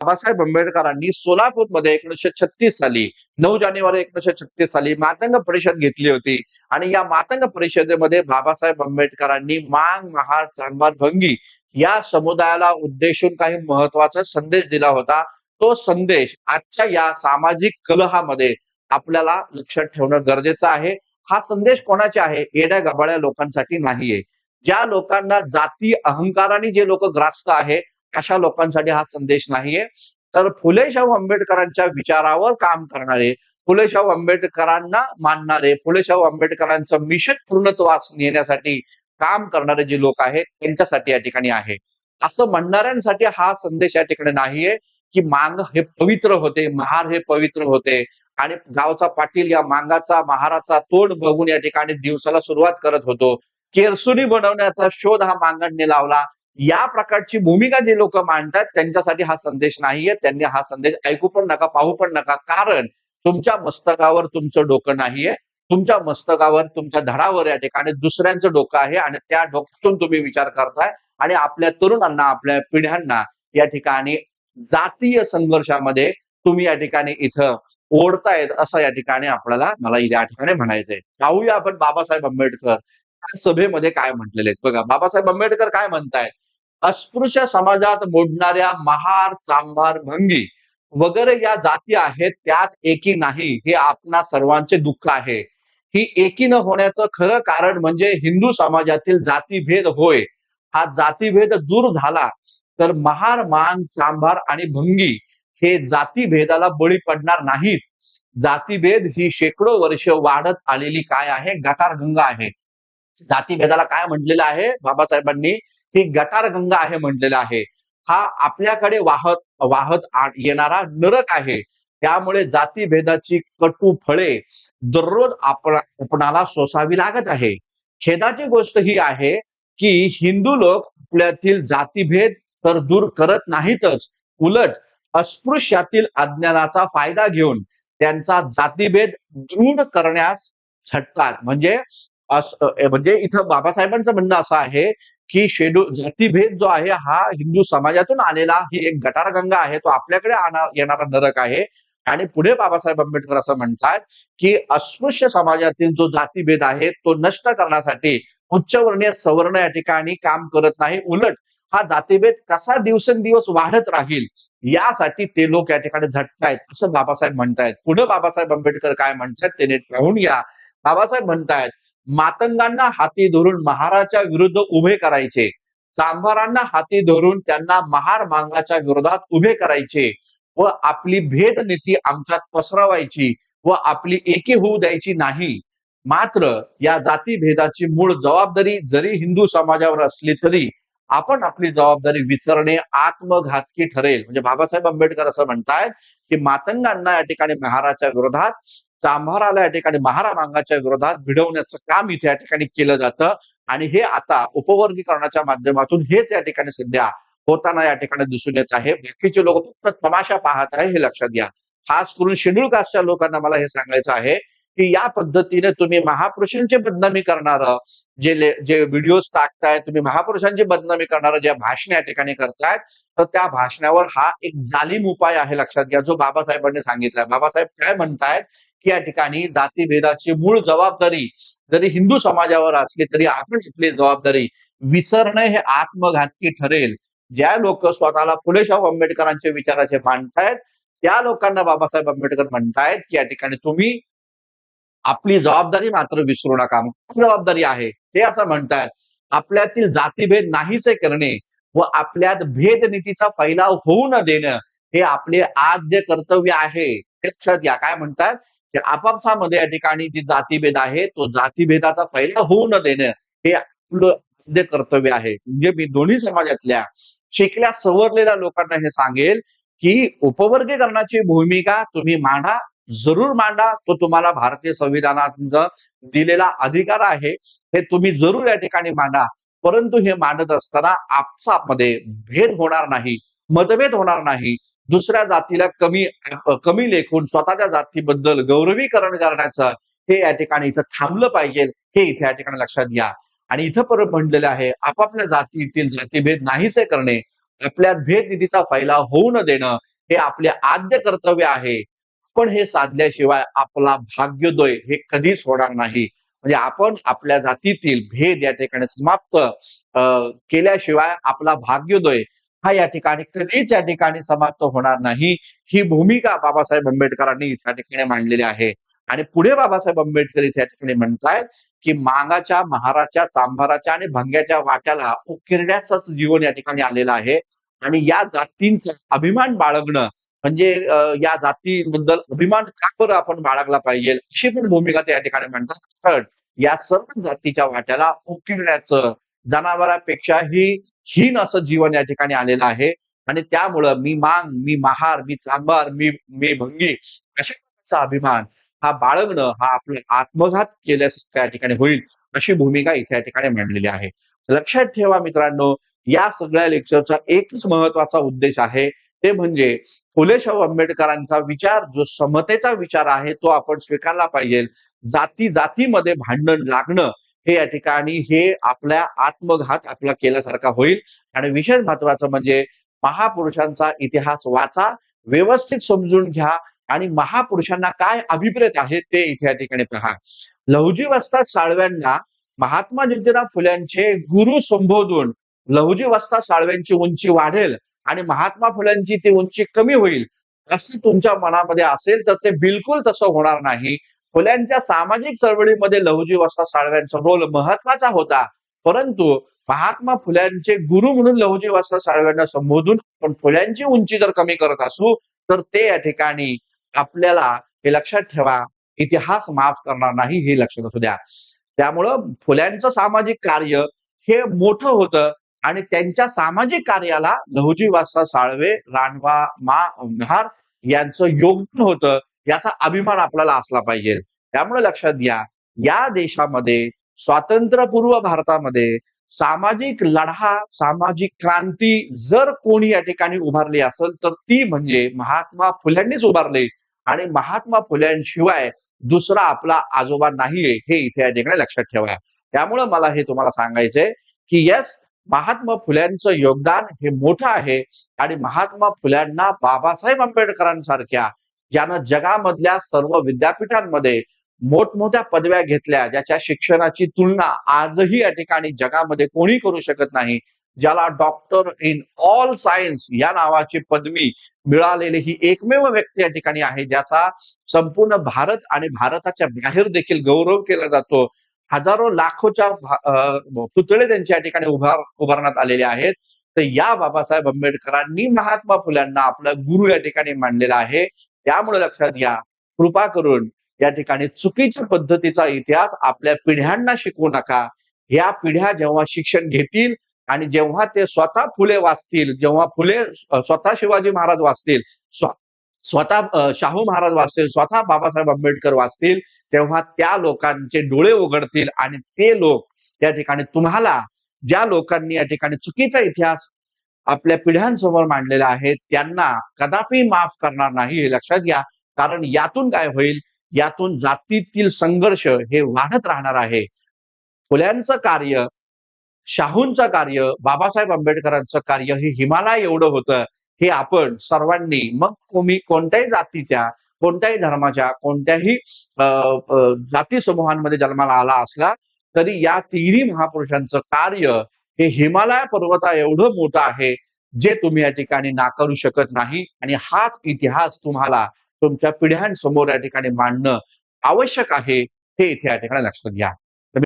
बाबासाहेब आंबेडकरांनी सोलापूरमध्ये 1936 साली 9 जानेवारी 1936 साली मातंग परिषद घेतली होती आणि या मातंग परिषदेमध्ये बाबासाहेब आंबेडकरांनी मांग, महार, चांभार, भंगी या समुदायाला उद्देशून काही महत्वाचा संदेश दिला होता. तो संदेश आजच्या या सामाजिक कलहामध्ये आपल्याला लक्षात ठेवणं गरजेचं आहे. हा संदेश कोणाचे आहे? येड्या गबाळ्या लोकांसाठी नाहीये. ज्या लोकांना जाती अहंकाराने जे लोक ग्रास्त आहे अशा लोकांसाठी हा संदेश नाहीये. तर फुले शाहू आंबेडकरांच्या विचारावर काम करणारे, फुले शाहू आंबेडकरांना मानणारे, फुले शाहू आंबेडकरांचं मिशन पूर्णत्वास नेण्यासाठी काम करणारे जे लोक आहेत त्यांच्यासाठी या ठिकाणी आहे. असं म्हणणाऱ्यांसाठी हा संदेश या ठिकाणी नाहीये की मांग हे पवित्र होते, महार हे पवित्र होते आणि गावचा पाटील या मांगाचा महाराचा तोंड बघून या ठिकाणी दिवसाला सुरुवात करत होतो. केरसुणी बनवण्याचा शोध हा मांगांनी लावला. या प्रकारची भूमिका जे लोक मांडतात त्यांच्यासाठी हा संदेश नाहीये. त्यांनी हा संदेश ऐकू पण नका, पाहू पण नका. कारण तुमच्या मस्तकावर तुमचं डोकं नाहीये. तुमच्या मस्तकावर, तुमच्या धडावर या ठिकाणी दुसऱ्यांचं डोकं आहे आणि त्या डोक्यातून तुम्ही विचार करताय आणि आपल्या तरुणांना, आपल्या पिढ्यांना या ठिकाणी जातीय संघर्षामध्ये तुम्ही या ठिकाणी इथं ओढतायत असं या ठिकाणी मला या ठिकाणी म्हणायचंय. पाहूया आपण बाबासाहेब आंबेडकर सभेमध्ये काय म्हटलेले आहेत. बघा, बाबासाहेब आंबेडकर काय म्हणतायत? अस्पृश्य समाजात मोडणाऱ्या महार, चांभार, भंगी वगैरे या जाती आहेत त्यात एकी नाही हे आपणा सर्वांचे दुःख आहे. ही एकी न होण्याचं खरं कारण म्हणजे हिंदू समाजातील जातीभेद होय. हा जातीभेद दूर झाला तर महार, मांग, चांभार आणि भंगी हे जातीभेदाला बळी पडणार नाहीत. जातीभेद ही शेकडो वर्ष वाढत आलेली काय आहे? गटारगंगा आहे. जातीभेदाला काय म्हटलेलं आहे बाबासाहेबांनी? ही गटारगंगा आहे म्हटलेलं आहे. हा आपल्याकडे वाहत वाहत येणारा नरक आहे. त्यामुळे जातीभेदाची कटू फळे दररोज आपणाला सोसावी लागत आहे. खेदाची गोष्ट ही आहे की हिंदू लोक आपल्यातील जातीभेद तर दूर करत नाहीतच, उलट अस्पृश्यातील अज्ञानाचा फायदा घेऊन त्यांचा जातीभेद दूर करण्यास झटतात. म्हणजे इथं बाबासाहेबांचं म्हणणं असं आहे की जातीभेद जो आहे हा हिंदू समाजातून आलेला ही एक गटारगंगा आहे. तो आपल्याकडे येणारा नरक आहे. आणि पुढे बाबासाहेब आंबेडकर असं म्हणतात की अस्पृश्य समाजातील जो जातीभेद आहे तो नष्ट करण्यासाठी उच्चवर्णीय सवर्ण या ठिकाणी काम करत नाही, उलट हा जातीभेद कसा दिवसेंदिवस वाढत राहील यासाठी ते लोक या ठिकाणी झटतायत असं बाबासाहेब म्हणतायत. पुढे बाबासाहेब आंबेडकर काय म्हणतात ते नीट पाहून घ्या. बाबासाहेब म्हणतायत, मातंगांना हाती धरून महाराच्या विरुद्ध उभे करायचे, चांभारांना हाती धरून त्यांना महार मांगाच्या विरोधात उभे करायचे व आपली भेदनीती आमच्यात पसरवायची व आपली एकी होऊ द्यायची नाही. मात्र या जातीभेदाची मूळ जबाबदारी जरी हिंदू समाजावर असली तरी आपण आपली जबाबदारी विसरणे आत्मघातकी ठरेल. म्हणजे बाबासाहेब आंबेडकर असं म्हणतायत की मातंगांना या ठिकाणी महाराच्या विरोधात, चांभाराला या ठिकाणी महारा मांगाच्या विरोधात भिडवण्याचं काम इथे या ठिकाणी केलं जातं आणि हे आता उपवर्गीकरणाच्या माध्यमातून हेच या ठिकाणी सध्या होताना या ठिकाणी दिसून येत आहे. बाकीचे लोक फक्त तमाशा पाहत आहे हे लक्षात घ्या. खास करून शेड्यूल कास्टच्या लोकांना मला हे सांगायचं आहे की या पद्धतीने तुम्ही महापुरुषांची बदनामी करणार जे व्हिडिओज टाकताय, तुम्ही महापुरुषांची बदनामी करणारं ज्या भाषण या ठिकाणी करतायत तर त्या भाषणावर हा एक जालीम उपाय आहे लक्षात घ्या जो बाबासाहेबांनी सांगितलाय. बाबासाहेब काय म्हणतायत की या ठिकाणी जातीभेदाची मूळ जबाबदारी जरी हिंदू समाजावर असली तरी आपण आपली जबाबदारी विसरणे हे आत्मघातकी ठरेल. ज्या लोक स्वतःला फुले शाहू आंबेडकरांचे विचाराचे मांडतायत त्या लोकांना बाबासाहेब आंबेडकर म्हणतायत की या ठिकाणी तुम्ही आपली जबाबदारी मात्र विसरू नका. जबाबदारी आहे ते असं म्हणतायत, आपल्यातील जातीभेद नाहीसे करणे व आपल्यात भेदनीतीचा फैलाव होऊ न देणं हे आपले आद्य कर्तव्य आहे. लक्षात घ्या काय म्हणतात की आपापसामध्ये या ठिकाणी जी जातीभेद आहे तो जातीभेदाचा फैलाव होऊ न देणं हे आपलं आद्य कर्तव्य आहे. म्हणजे मी दोन्ही समाजातल्या शिकल्या सवरलेल्या लोकांना हे सांगेल की उपवर्गीकरणाची भूमिका तुम्ही मांडा, जरूर मांडा. तो तुम्हाला भारतीय संविधानात दिलेला अधिकार आहे. हे तुम्ही जरूर या ठिकाणी मांडा. परंतु हे मांडत असताना आपसामध्ये भेद होणार नाही, मतभेद होणार नाही. दुसऱ्या जातीला कमी लेखून स्वतःच्या जातीबद्दल गौरवीकरण करण्याचं हे या ठिकाणी इथं थांबलं पाहिजे हे इथे या ठिकाणी लक्षात घ्या. आणि इथं परत म्हटलेलं आहे आपापल्या जातीतील जातीभेद नाहीसे करणे आपल्यात भेदनीतीचा फैलाव होऊ न देणं हे आपले आद्य कर्तव्य आहे. पण हे साधल्याशिवाय आपला भाग्योदय हे कधीच होणार नाही. म्हणजे आपण आपल्या जातीतील भेद या ठिकाणी समाप्त केल्याशिवाय आपला भाग्योदय हा या ठिकाणी कधीच या ठिकाणी समाप्त होणार नाही. ही भूमिका बाबासाहेब आंबेडकरांनी त्या ठिकाणी मांडलेली आहे. आणि पुढे बाबासाहेब आंबेडकर इथे या ठिकाणी म्हणतायत, की मांगाच्या, महाराच्या, चांभाराच्या आणि भंग्याच्या वाट्याला उकिरड्याचंच जीवन या ठिकाणी आलेलं आहे. आणि या जातींचा अभिमान बाळगणं म्हणजे या जातीबद्दल अभिमान का बरं आपण बाळगला पाहिजे, अशी पण भूमिका ते या ठिकाणी म्हणतात. पण या सर्व जातीच्या वाट्याला उकिरड्याचं, जनावरांपेक्षाही हीन असं जीवन या ठिकाणी आलेलं आहे. आणि त्यामुळं मी मांग, मी महार, मी चांभार, मी भंगी अशा प्रकारचा अभिमान हा बाळगणं हा आपला आत्मघात केल्यासारखं या ठिकाणी होईल, अशी भूमिका इथे या ठिकाणी मांडलेली आहे. लक्षात ठेवा मित्रांनो, या सगळ्या लेक्चरचा एकच महत्वाचा उद्देश आहे, ते म्हणजे फुले शाहू आंबेडकरांचा विचार जो समतेचा विचार आहे तो आपण स्वीकारला पाहिजे. जाती-जातीमध्ये भांडण लागणं हे या ठिकाणी हे आपल्या आत्मघात आपला केल्यासारखा होईल. आणि विशेष महत्वाचं म्हणजे महापुरुषांचा इतिहास वाचा, व्यवस्थित समजून घ्या आणि महापुरुषांना काय अभिप्रेत आहे ते इथे या ठिकाणी पहा. लहुजी वस्ताद साळव्यांना महात्मा ज्योतिराव फुल्यांचे गुरु संबोधून लहुजी वस्ताद साळव्यांची उंची वाढेल आणि महात्मा फुल्यांची ती उंची कमी होईल असं तुमच्या मनामध्ये असेल तर ते बिलकुल तसं होणार नाही. फुल्यांच्या सामाजिक चळवळीमध्ये लहुजी वस्ताद साळव्यांचा रोल महत्वाचा होता, परंतु महात्मा फुल्यांचे गुरु म्हणून लहुजी वस्ताद साळव्यांना संबोधून पण फुल्यांची उंची जर कमी करत असू तर ते या ठिकाणी आपल्याला हे लक्षात ठेवा, इतिहास माफ करणार नाही हे लक्षात असू द्या. त्यामुळं फुल्यांचं सामाजिक कार्य हे मोठं होतं आणि त्यांच्या सामाजिक कार्याला लहुजी वस्ताद साळवे, रानबा महार यांचं योगदान होतं, याचा अभिमान आपल्याला असला पाहिजे. त्यामुळे लक्षात घ्या, या देशामध्ये स्वातंत्र्यपूर्व भारतामध्ये सामाजिक लढा, सामाजिक क्रांती जर कोणी या ठिकाणी उभारली असेल तर ती म्हणजे महात्मा फुल्यांनीच उभारली. आणि महात्मा फुल्यांशिवाय दुसरा आपला आजोबा नाहीये हे इथे या ठिकाणी लक्षात ठेवा. त्यामुळं मला हे तुम्हाला सांगायचंय, की येस महात्मा फुल्यांचं योगदान हे मोठं आहे आणि महात्मा फुल्यांना बाबासाहेब आंबेडकरांसारख्या ज्यानं जगामधल्या सर्व विद्यापीठांमध्ये मोठमोठ्या पदव्या घेतल्या, ज्याच्या शिक्षणाची तुलना आजही या ठिकाणी जगामध्ये कोणी करू शकत नाही, ज्याला डॉक्टर इन ऑल सायन्स या नावाची पदवी मिळालेली ही एकमेव व्यक्ती या ठिकाणी आहे, ज्याचा संपूर्ण भारत आणि भारताच्या बाहेर देखील गौरव केला जातो. हजारो लाखोच्या पुतळे त्यांच्या या ठिकाणी उभारण्यात आलेले आहेत. तर या बाबासाहेब आंबेडकरांनी महात्मा फुल्यांना आपला गुरु या ठिकाणी मानलेला आहे. त्यामुळे लक्षात घ्या, कृपा करून या ठिकाणी चुकीच्या पद्धतीचा इतिहास आपल्या पिढ्यांना शिकवू नका. ह्या पिढ्या जेव्हा शिक्षण घेतील आणि जेव्हा ते स्वतः फुले वाचतील, जेव्हा फुले स्वतः शिवाजी महाराज वाचतील, स्वतः शाहू महाराज वाचतील, स्वतः बाबासाहेब आंबेडकर वाचतील, तेव्हा त्या लोकांचे डोळे उघडतील आणि ते लोक त्या ठिकाणी तुम्हाला, ज्या लोकांनी या ठिकाणी चुकीचा इतिहास आपल्या पिढ्यांसमोर मांडलेला आहे, त्यांना कदापि माफ करणार नाही हे लक्षात घ्या. कारण यातून काय होईल, यातून जातीतील संघर्ष हे वाढत राहणार आहे. फुल्यांचं कार्य, शाहूंचं कार्य, बाबासाहेब आंबेडकरांचं कार्य हे हिमालय एवढं होतं, हे आपण सर्वांनी, मग तुम्ही कोणत्याही जातीच्या, कोणत्याही धर्माच्या, कोणत्याही जाती समूहांमध्ये जन्माला आला असला तरी या तिन्ही महापुरुषांचं कार्य हे हिमालय पर्वता एवढं मोठं आहे, जे तुम्ही या ठिकाणी नाकारू शकत नाही. आणि हाच इतिहास तुम्हाला तुमच्या पिढ्यांसमोर या ठिकाणी मांडणं आवश्यक आहे, हे इथे या ठिकाणी लक्षात घ्या.